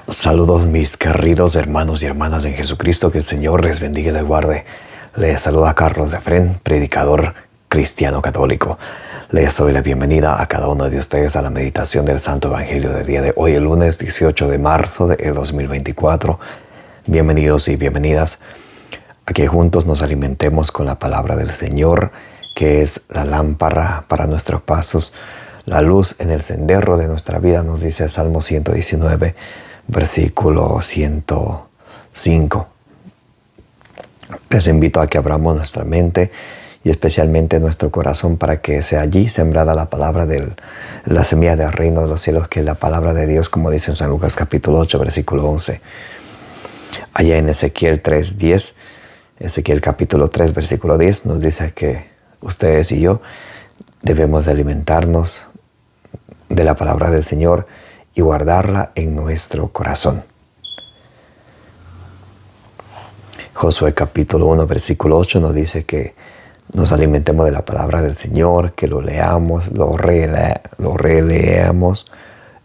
Saludos mis queridos hermanos y hermanas en Jesucristo, que el Señor les bendiga y les guarde. Les saluda Carlos Efrén, predicador cristiano católico. Les doy la bienvenida a cada uno de ustedes a la meditación del Santo Evangelio del día de hoy, el lunes 18 de marzo de 2024. Bienvenidos y bienvenidas a que juntos nos alimentemos con la palabra del Señor, que es la lámpara para nuestros pasos, la luz en el sendero de nuestra vida, nos dice el Salmo 119, versículo 105. Les invito a que abramos nuestra mente y especialmente nuestro corazón para que sea allí sembrada la palabra de la semilla del reino de los cielos, que es la palabra de Dios, como dice en San Lucas capítulo 8, versículo 11. Allá en Ezequiel 3:10, Ezequiel capítulo 3, versículo 10, nos dice que ustedes y yo debemos de alimentarnos de la palabra del Señor y guardarla en nuestro corazón. Josué capítulo 1, versículo 8 nos dice que nos alimentemos de la palabra del Señor, que lo leamos, lo releamos,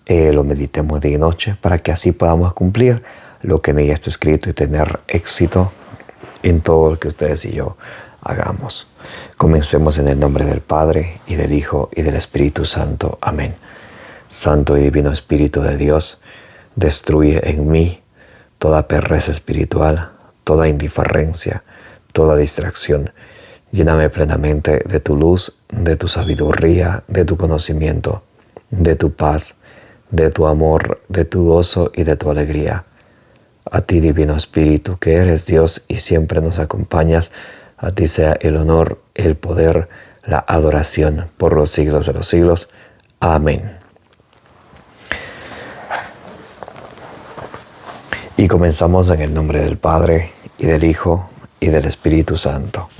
lo meditemos día y noche, para que así podamos cumplir lo que en ella está escrito y tener éxito en todo lo que ustedes y yo hagamos. Comencemos en el nombre del Padre, y del Hijo, y del Espíritu Santo. Amén. Santo y divino Espíritu de Dios, destruye en mí toda pereza espiritual, toda indiferencia, toda distracción. Lléname plenamente de tu luz, de tu sabiduría, de tu conocimiento, de tu paz, de tu amor, de tu gozo y de tu alegría. A ti, divino Espíritu, que eres Dios y siempre nos acompañas, a ti sea el honor, el poder, la adoración por los siglos de los siglos. Amén. Y comenzamos en el nombre del Padre, y del Hijo, y del Espíritu Santo.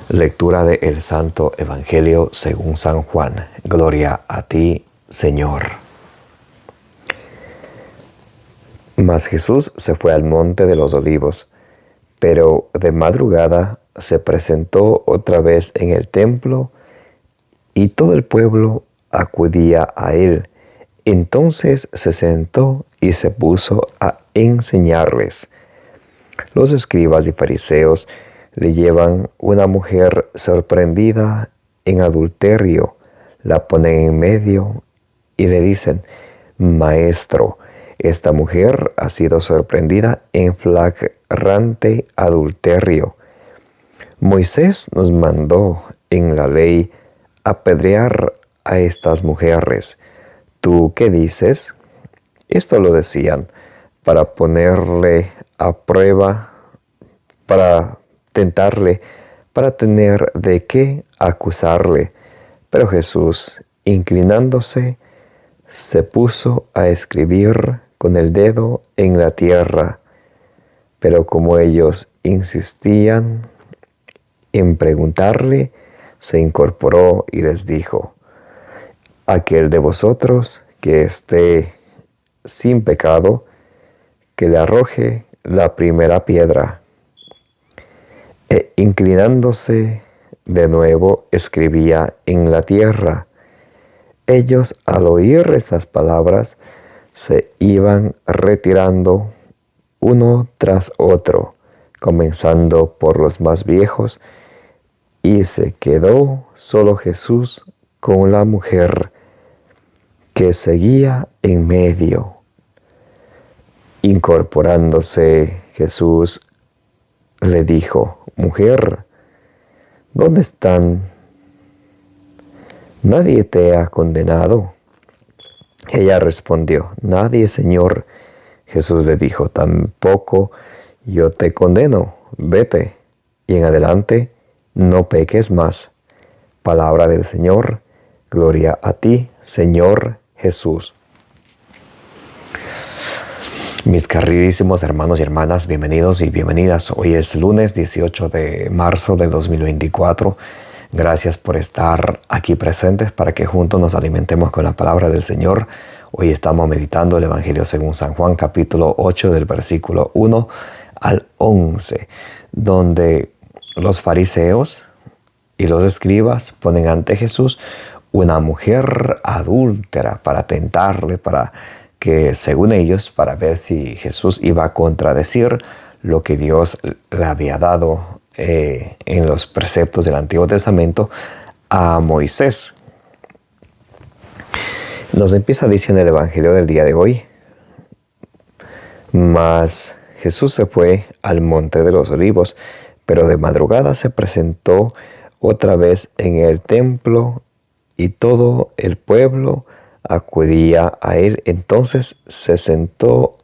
Lectura del Santo Evangelio según San Juan. Gloria a ti, Señor. Mas Jesús se fue al monte de los Olivos, pero de madrugada se presentó otra vez en el templo, y todo el pueblo acudía a él. Entonces se sentó y se puso a enseñarles. Los escribas y fariseos le llevan una mujer sorprendida en adulterio, la ponen en medio y le dicen: Maestro, esta mujer ha sido sorprendida en flagrante adulterio. Moisés nos mandó en la ley apedrear a estas mujeres. ¿Tú qué dices? Esto lo decían para ponerle a prueba, para tentarle, para tener de qué acusarle. Pero Jesús, inclinándose, se puso a escribir con el dedo en la tierra. Pero como ellos insistían en preguntarle, se incorporó y les dijo: Aquel de vosotros que esté sin pecado, que le arroje la primera piedra. E inclinándose de nuevo, escribía en la tierra. Ellos, al oír estas palabras, se iban retirando uno tras otro, comenzando por los más viejos, y se quedó solo Jesús con la mujer, que seguía en medio. Incorporándose Jesús, le dijo: Mujer, ¿dónde están? ¿Nadie te ha condenado? Ella respondió: Nadie, Señor. Jesús le dijo: Tampoco yo te condeno. Vete, y en adelante no peques más. Palabra del Señor. Gloria a ti, Señor Jesús. Mis queridísimos hermanos y hermanas, bienvenidos y bienvenidas. Hoy es lunes 18 de marzo del 2024. Gracias por estar aquí presentes para que juntos nos alimentemos con la palabra del Señor. Hoy estamos meditando el Evangelio según San Juan, capítulo 8, del versículo 1 al 11, donde los fariseos y los escribas ponen ante Jesús una mujer adúltera para tentarle, para que según ellos, para ver si Jesús iba a contradecir lo que Dios le había dado en los preceptos del Antiguo Testamento a Moisés. Nos empieza diciendo el Evangelio del día de hoy: mas Jesús se fue al monte de los olivos, pero de madrugada se presentó otra vez en el templo y todo el pueblo acudía a él. Entonces se sentó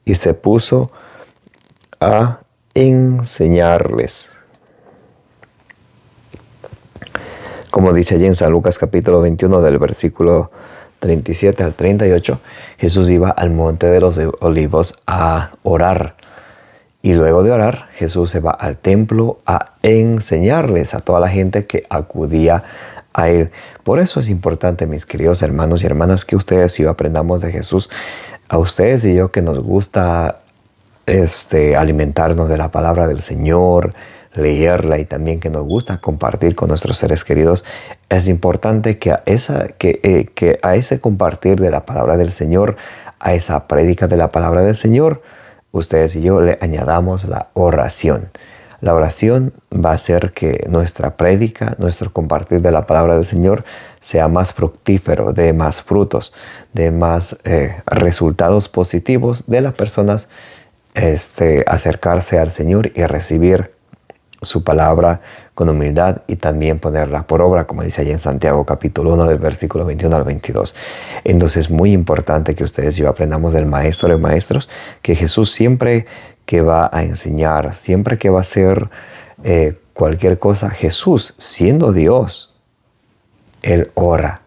y se puso a enseñarles. Como dice allí en San Lucas capítulo 21 del versículo 37 al 38, Jesús iba al monte de los olivos a orar. Y luego de orar, Jesús se va al templo a enseñarles a toda la gente que acudía a él. Por eso es importante, mis queridos hermanos y hermanas, que ustedes y yo aprendamos de Jesús. A ustedes y yo que nos gusta alimentarnos de la palabra del Señor, leerla, y también que nos gusta compartir con nuestros seres queridos, es importante que a ese compartir de la palabra del Señor, a esa prédica de la palabra del Señor, ustedes y yo le añadamos la oración. La oración va a hacer que nuestra prédica, nuestro compartir de la palabra del Señor sea más fructífero, de más frutos, de más resultados positivos de las personas acercarse al Señor y recibir su palabra con humildad y también ponerla por obra, como dice allí en Santiago capítulo 1 del versículo 21 al 22. Entonces es muy importante que ustedes y yo aprendamos del Maestro de Maestros, que Jesús siempre que va a enseñar, siempre que va a hacer cualquier cosa, Jesús, siendo Dios, Él ora.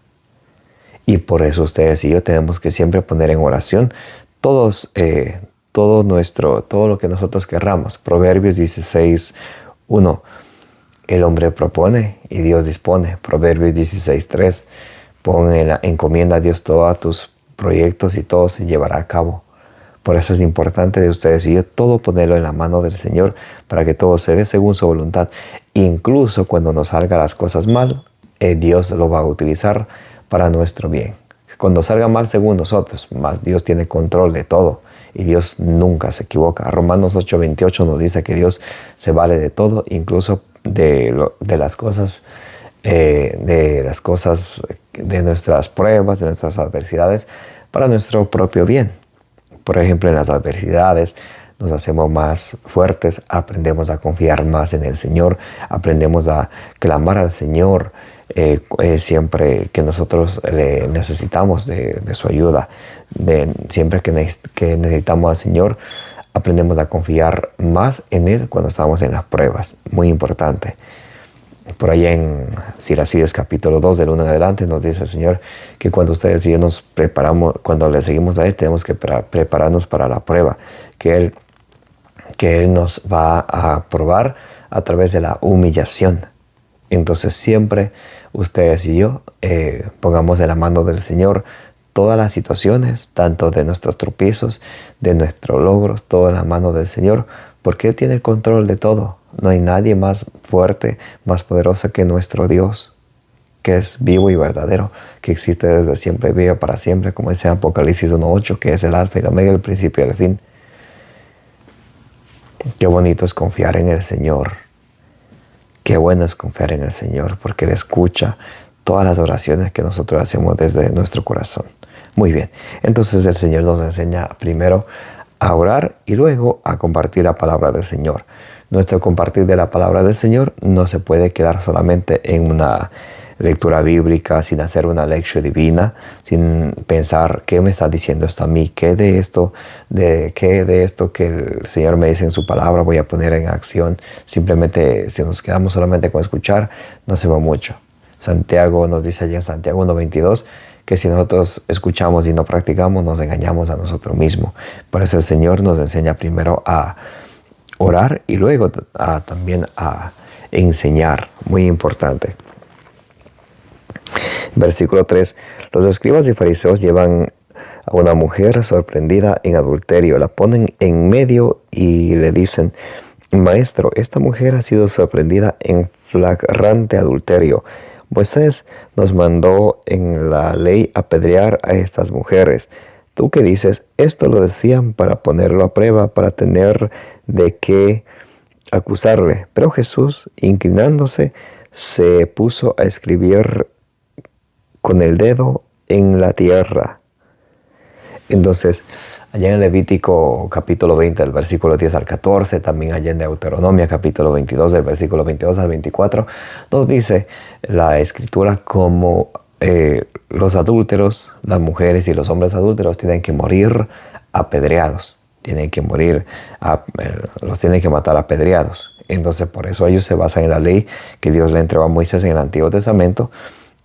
Y por eso ustedes y yo tenemos que siempre poner en oración todo lo que nosotros querramos. Proverbios 16:1. El hombre propone y Dios dispone. Proverbios 16:3. Encomienda a Dios todos tus proyectos y todo se llevará a cabo. Por eso es importante de ustedes y yo todo ponerlo en la mano del Señor para que todo se dé según su voluntad. Incluso cuando nos salgan las cosas mal, Dios lo va a utilizar para nuestro bien. Cuando salga mal según nosotros, más Dios tiene control de todo y Dios nunca se equivoca. Romanos 8:28 nos dice que Dios se vale de todo, incluso de las cosas, de nuestras pruebas, de nuestras adversidades, para nuestro propio bien. Por ejemplo, en las adversidades nos hacemos más fuertes, aprendemos a confiar más en el Señor, aprendemos a clamar al Señor siempre que nosotros le necesitamos de su ayuda. Siempre que necesitamos al Señor, aprendemos a confiar más en Él cuando estamos en las pruebas. Muy importante. Por allá en Siracides capítulo 2 del 1 en adelante nos dice el Señor que cuando ustedes y yo nos preparamos, cuando le seguimos a Él, tenemos que prepararnos para la prueba que Él nos va a probar a través de la humillación. Entonces siempre ustedes y yo pongamos en la mano del Señor todas las situaciones, tanto de nuestros tropiezos, de nuestros logros, todo en la mano del Señor, porque Él tiene el control de todo. No hay nadie más fuerte, más poderoso que nuestro Dios, que es vivo y verdadero, que existe desde siempre, vive para siempre, como dice Apocalipsis 1:8, que es el alfa y el omega, el principio y el fin. Qué bonito es confiar en el Señor. Qué bueno es confiar en el Señor, porque Él escucha todas las oraciones que nosotros hacemos desde nuestro corazón. Muy bien, entonces el Señor nos enseña primero a orar y luego a compartir la palabra del Señor. Nuestro compartir de la palabra del Señor no se puede quedar solamente en una lectura bíblica, sin hacer una lección divina, sin pensar qué me está diciendo esto a mí, qué de esto que el Señor me dice en su palabra voy a poner en acción. Simplemente si nos quedamos solamente con escuchar, no hacemos mucho. Santiago nos dice allí en Santiago 1:22 que si nosotros escuchamos y no practicamos, nos engañamos a nosotros mismos. Por eso el Señor nos enseña primero a orar y luego también a enseñar. Muy importante. Versículo 3. Los escribas y fariseos llevan a una mujer sorprendida en adulterio. La ponen en medio y le dicen: Maestro, esta mujer ha sido sorprendida en flagrante adulterio. Moisés nos mandó en la ley apedrear a estas mujeres. ¿tú qué dices? Esto lo decían para ponerlo a prueba, para tener de qué acusarle. Pero Jesús, inclinándose, se puso a escribir con el dedo en la tierra. Entonces, allá en Levítico capítulo 20, del versículo 10 al 14, también allá en Deuteronomio capítulo 22, del versículo 22 al 24, nos dice la Escritura como los adúlteros, las mujeres y los hombres adúlteros tienen que morir apedreados, los tienen que matar apedreados. Entonces, por eso ellos se basan en la ley que Dios le entregó a Moisés en el Antiguo Testamento.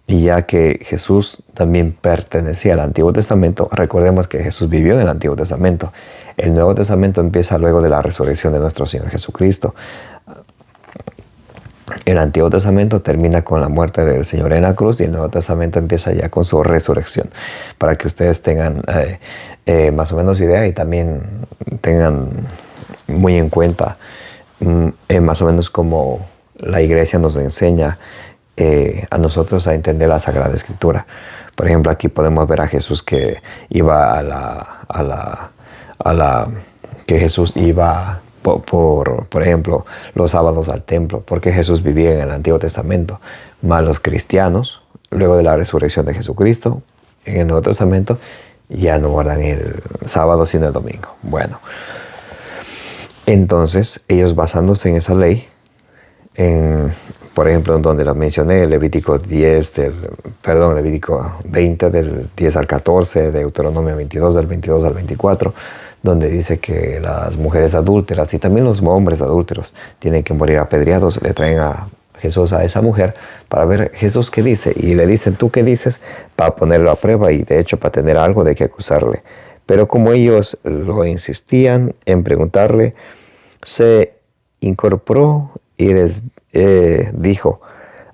Y ya que Jesús también pertenecía al Antiguo Testamento, recordemos que Jesús vivió en el Antiguo Testamento. El Nuevo Testamento empieza luego de la resurrección de nuestro Señor Jesucristo. El Antiguo Testamento termina con la muerte del Señor en la cruz y el Nuevo Testamento empieza ya con su resurrección. Para que ustedes tengan más o menos idea y también tengan muy en cuenta más o menos como la Iglesia nos enseña a nosotros a entender la Sagrada Escritura. Por ejemplo, aquí podemos ver a Jesús que iba que Jesús iba por ejemplo, los sábados al templo, porque Jesús vivía en el Antiguo Testamento. Más los cristianos, luego de la resurrección de Jesucristo, en el Nuevo Testamento, ya no guardan el sábado sino el domingo. Bueno, entonces ellos basándose en esa ley, por ejemplo, en donde lo mencioné, Levítico 20 del 10 al 14, Deuteronomio 22 del 22 al 24, donde dice que las mujeres adúlteras y también los hombres adúlteros tienen que morir apedreados. Le traen a Jesús a esa mujer para ver Jesús qué dice, y le dicen, ¿tú qué dices? Para ponerlo a prueba y de hecho para tener algo de qué acusarle. Pero como ellos lo insistían en preguntarle, se incorporó y les dijo,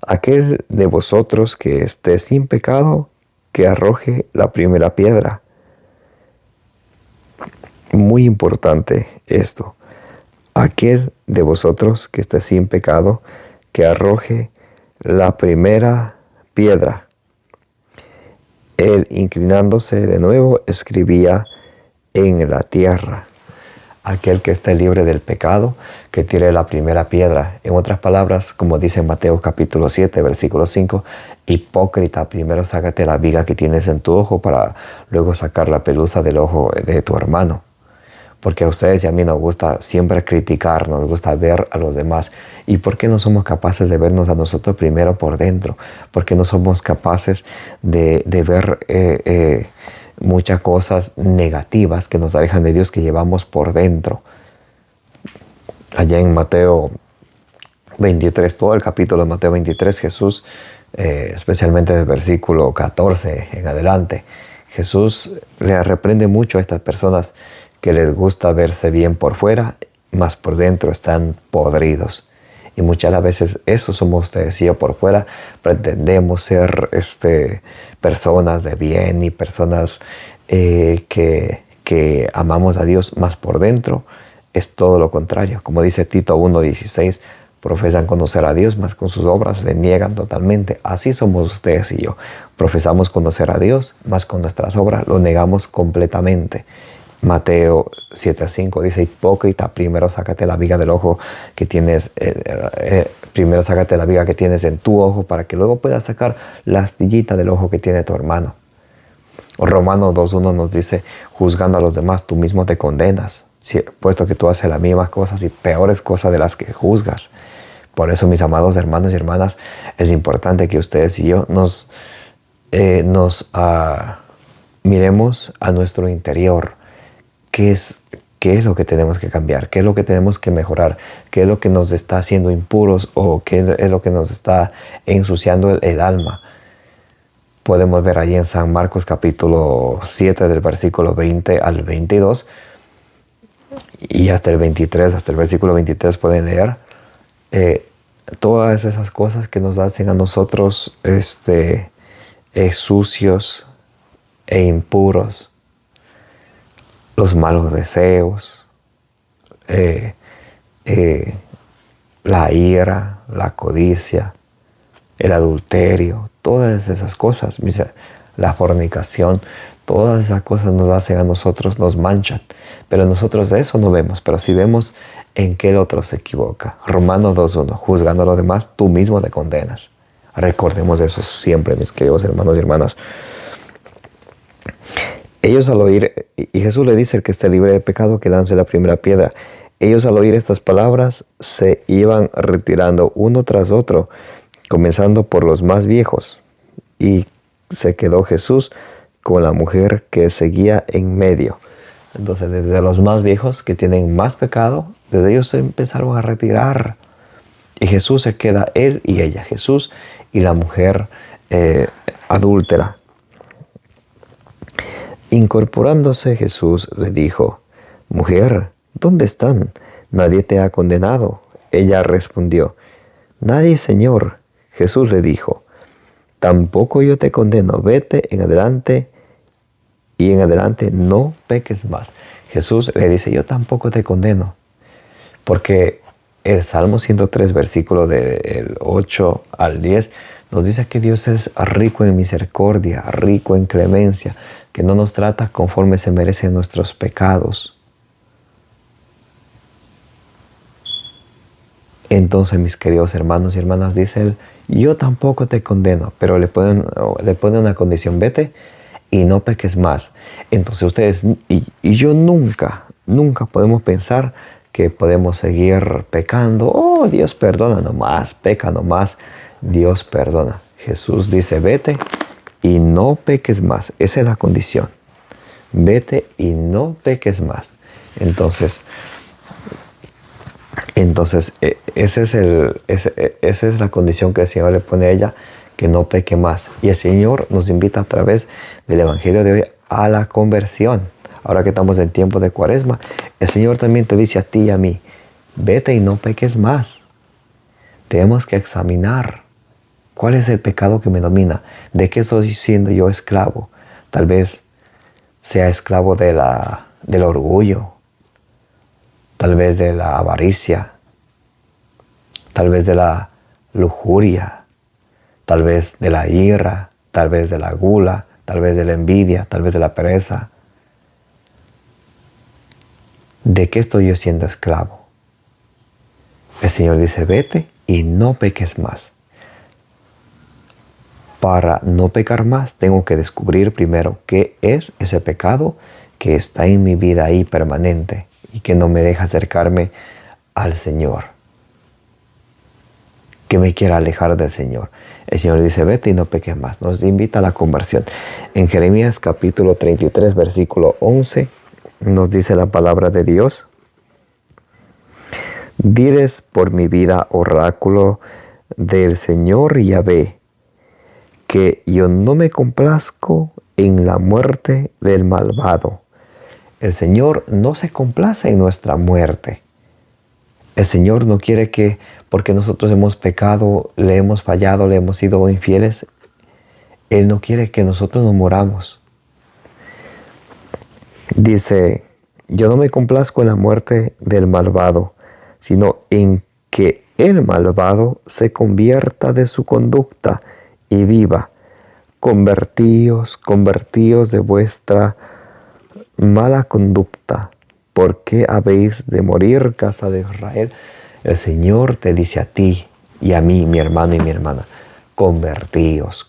aquel de vosotros que esté sin pecado, que arroje la primera piedra. Muy importante esto. Aquel de vosotros que esté sin pecado, que arroje la primera piedra. Él, inclinándose de nuevo, escribía en la tierra. Aquel que esté libre del pecado, que tire la primera piedra. En otras palabras, como dice en Mateo capítulo 7, versículo 5, hipócrita, primero sácate la viga que tienes en tu ojo para luego sacar la pelusa del ojo de tu hermano. Porque a ustedes y a mí nos gusta siempre criticar, nos gusta ver a los demás. ¿Y por qué no somos capaces de vernos a nosotros primero por dentro? ¿Por qué no somos capaces de ver muchas cosas negativas que nos alejan de Dios que llevamos por dentro? Allá en Mateo 23, todo el capítulo de Mateo 23, Jesús, especialmente del versículo 14 en adelante, Jesús le reprende mucho a estas personas que les gusta verse bien por fuera, mas por dentro están podridos. Y muchas las veces eso somos ustedes y yo. Por fuera pretendemos ser personas de bien y personas que amamos a Dios, mas por dentro es todo lo contrario. Como dice Tito 1:16, profesan conocer a Dios, mas con sus obras le niegan totalmente. Así somos ustedes y yo. Profesamos conocer a Dios, mas con nuestras obras lo negamos completamente. Mateo 7:5 dice, hipócrita, primero sácate la viga del ojo que tienes, primero sácate la viga que tienes en tu ojo para que luego puedas sacar la astillita del ojo que tiene tu hermano. Romanos 2:1 nos dice, juzgando a los demás, tú mismo te condenas, puesto que tú haces las mismas cosas y peores cosas de las que juzgas. Por eso, mis amados hermanos y hermanas, es importante que ustedes y yo nos miremos a nuestro interior. ¿Qué es lo que tenemos que cambiar? ¿Qué es lo que tenemos que mejorar? ¿Qué es lo que nos está haciendo impuros o qué es lo que nos está ensuciando el alma? Podemos ver allí en San Marcos capítulo 7 del versículo 20 al 22 y hasta el 23, hasta el versículo 23 pueden leer todas esas cosas que nos hacen a nosotros sucios e impuros. Los malos deseos, la ira, la codicia, el adulterio, todas esas cosas, la fornicación, Todas esas cosas nos hacen a nosotros, nos manchan. Pero nosotros de eso no vemos, pero sí vemos en qué el otro se equivoca. Romanos 2:1, juzgando a los demás, tú mismo te condenas. Recordemos eso siempre, mis queridos hermanos y hermanas. Ellos al oír, y Jesús le dice: el que esté libre de pecado, que lance la primera piedra. Ellos al oír estas palabras se iban retirando uno tras otro, comenzando por los más viejos. Y se quedó Jesús con la mujer que seguía en medio. Entonces, desde los más viejos que tienen más pecado, desde ellos se empezaron a retirar. Y Jesús se queda, él y ella, Jesús y la mujer adúltera. Incorporándose Jesús le dijo: mujer, ¿dónde están? ¿Nadie te ha condenado? Ella respondió: nadie, Señor. Jesús le dijo: tampoco yo te condeno, vete en adelante y en adelante no peques más. Jesús le dice: yo tampoco te condeno. Porque el Salmo 103, versículo del 8 al 10, nos dice que Dios es rico en misericordia, rico en clemencia, que no nos trata conforme se merecen nuestros pecados. Entonces, mis queridos hermanos y hermanas, dice él: yo tampoco te condeno, pero le pone una condición: vete y no peques más. Entonces ustedes y yo nunca podemos pensar que podemos seguir pecando. Oh, Dios perdona nomás, peca nomás, Dios perdona. Jesús dice: vete y no peques más. Esa es la condición. Vete y no peques más. Entonces esa es la condición que el Señor le pone a ella, que no peque más. Y el Señor nos invita a través del Evangelio de hoy a la conversión. Ahora que estamos en tiempo de Cuaresma, el Señor también te dice a ti y a mí: vete y no peques más. Tenemos que examinar cuál es el pecado que me domina, de qué estoy siendo yo esclavo. Tal vez sea esclavo del orgullo, tal vez de la avaricia, tal vez de la lujuria, tal vez de la ira, tal vez de la gula, tal vez de la envidia, tal vez de la pereza. ¿De qué estoy yo siendo esclavo? El Señor dice: vete y no peques más. Para no pecar más, tengo que descubrir primero qué es ese pecado que está en mi vida ahí permanente y que no me deja acercarme al Señor, que me quiera alejar del Señor. El Señor dice: vete y no peques más. Nos invita a la conversión. En Jeremías capítulo 33, versículo 11, nos dice la palabra de Dios: diles por mi vida, oráculo del Señor Yahvé, que yo no me complazco en la muerte del malvado. El Señor no se complace en nuestra muerte. El Señor no quiere que, porque nosotros hemos pecado, le hemos fallado, le hemos sido infieles, Él no quiere que nosotros nos moramos. Dice: yo no me complazco en la muerte del malvado, sino en que el malvado se convierta de su conducta y viva. Convertíos de vuestra mala conducta. ¿Por qué habéis de morir, casa de Israel? El Señor te dice a ti y a mí, mi hermano y mi hermana: convertíos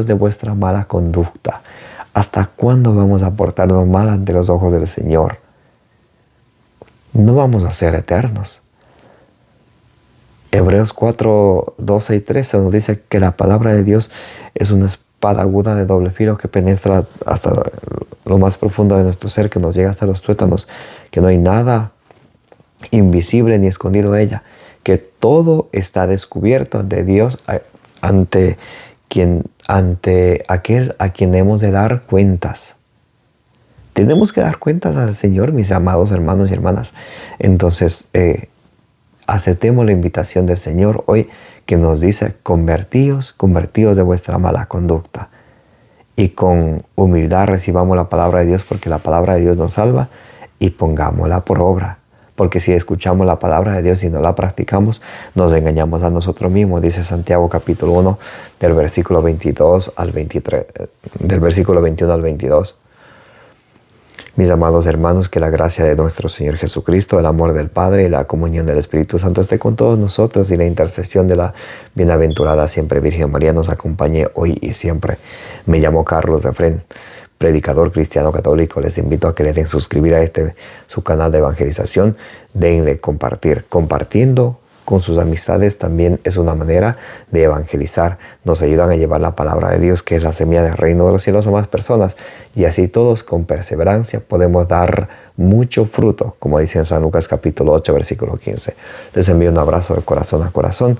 de vuestra mala conducta. ¿Hasta cuándo vamos a portarnos mal ante los ojos del Señor? No vamos a ser eternos. Hebreos 4, 12 y 13 nos dice que la palabra de Dios es una espada aguda de doble filo que penetra hasta lo más profundo de nuestro ser, que nos llega hasta los tuétanos, que no hay nada invisible ni escondido en ella, que todo está descubierto ante Dios, ante aquel a quien hemos de dar cuentas. Tenemos que dar cuentas al Señor, mis amados hermanos y hermanas. Entonces, aceptemos la invitación del Señor hoy, que nos dice: convertíos de vuestra mala conducta. Y con humildad recibamos la palabra de Dios, porque la palabra de Dios nos salva, y pongámosla por obra. Porque si escuchamos la palabra de Dios y no la practicamos, nos engañamos a nosotros mismos, dice Santiago capítulo 1, del versículo 22 al 23, del versículo 21 al 22. Mis amados hermanos, que la gracia de nuestro Señor Jesucristo, el amor del Padre y la comunión del Espíritu Santo esté con todos nosotros, y la intercesión de la bienaventurada siempre Virgen María nos acompañe hoy y siempre. Me llamo Carlos Efrén, predicador cristiano católico. Les invito a que le den suscribir a su canal de evangelización. Denle compartir. Compartiendo con sus amistades también es una manera de evangelizar. Nos ayudan a llevar la palabra de Dios, que es la semilla del reino de los cielos, a más personas. Y así todos con perseverancia podemos dar mucho fruto, como dice en San Lucas capítulo 8, versículo 15. Les envío un abrazo de corazón a corazón.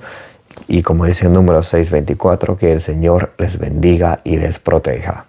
Y como dice en Números 6:24, que el Señor les bendiga y les proteja.